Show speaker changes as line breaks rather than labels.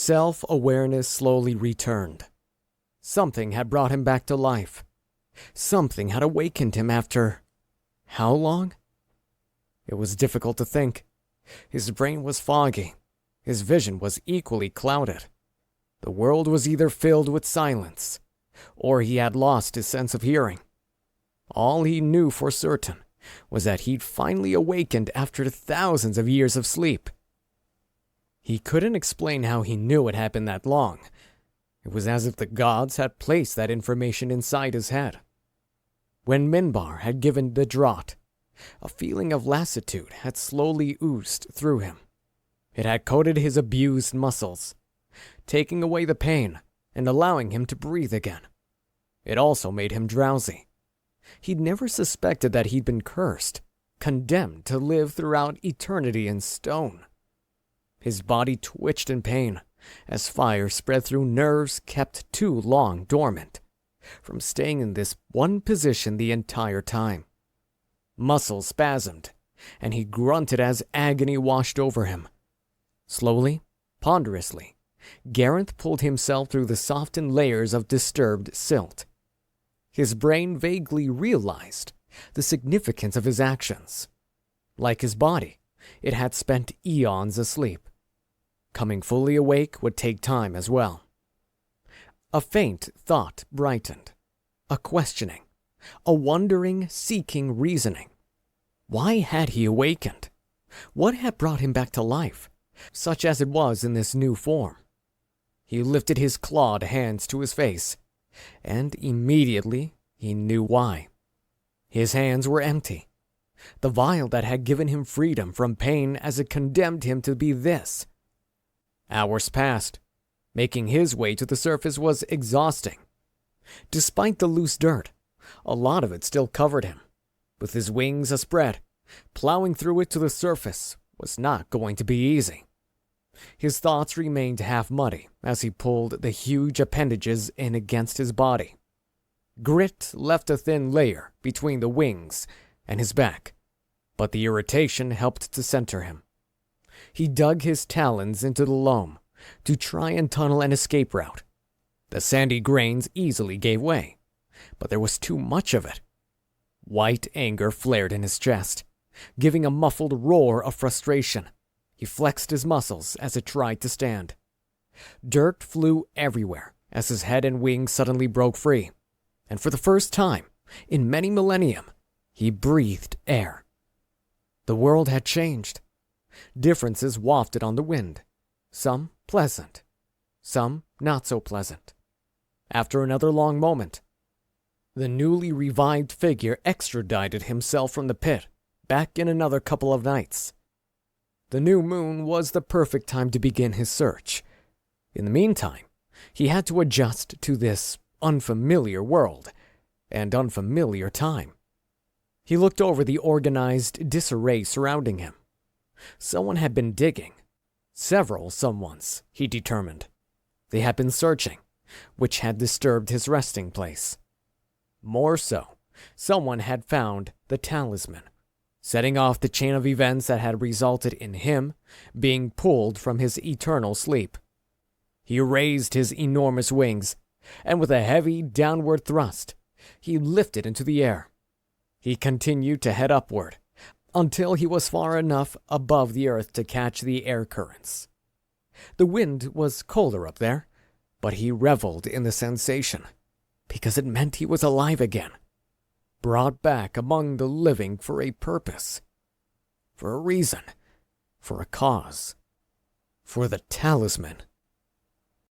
Self-awareness slowly returned. Something had brought him back to life. Something had awakened him after... how long? It was difficult to think. His brain was foggy. His vision was equally clouded. The world was either filled with silence, or he had lost his sense of hearing. All he knew for certain was that he'd finally awakened after thousands of years of sleep. He couldn't explain how he knew it had been that long. It was as if the gods had placed that information inside his head. When Minbar had given the draught, a feeling of lassitude had slowly oozed through him. It had coated his abused muscles, taking away the pain and allowing him to breathe again. It also made him drowsy. He'd never suspected that he'd been cursed, condemned to live throughout eternity in stone. His body twitched in pain as fire spread through nerves kept too long dormant from staying in this one position the entire time. Muscles spasmed, and he grunted as agony washed over him. Slowly, ponderously, Garanth pulled himself through the softened layers of disturbed silt. His brain vaguely realized the significance of his actions. Like his body, it had spent eons asleep. Coming fully awake would take time as well. A faint thought brightened. A questioning. A wondering, seeking reasoning. Why had he awakened? What had brought him back to life, such as it was in this new form? He lifted his clawed hands to his face, and immediately he knew why. His hands were empty. The vial that had given him freedom from pain as it condemned him to be this. Hours passed. Making his way to the surface was exhausting. Despite the loose dirt, a lot of it still covered him. With his wings aspread, plowing through it to the surface was not going to be easy. His thoughts remained half muddy as he pulled the huge appendages in against his body. Grit left a thin layer between the wings and his back, but the irritation helped to center him. He dug his talons into the loam to try and tunnel an escape route. The sandy grains easily gave way, but there was too much of it. White anger flared in his chest, giving a muffled roar of frustration. He flexed his muscles as it tried to stand. Dirt flew everywhere as his head and wings suddenly broke free, and for the first time in many millennium, he breathed air. The world had changed. Differences wafted on the wind, some pleasant, some not so pleasant. After another long moment, the newly revived figure extradited himself from the pit, back in another couple of nights. The new moon was the perfect time to begin his search. In the meantime, he had to adjust to this unfamiliar world and unfamiliar time. He looked over the organized disarray surrounding him. Someone had been digging. Several someones, he determined. They had been searching, which had disturbed his resting place. More so, someone had found the talisman, setting off the chain of events that had resulted in him being pulled from his eternal sleep. He raised his enormous wings, and with a heavy downward thrust, he lifted into the air. He continued to head upward, until he was far enough above the earth to catch the air currents. The wind was colder up there, but he reveled in the sensation, because it meant he was alive again, brought back among the living for a purpose, for a reason, for a cause, for the talisman.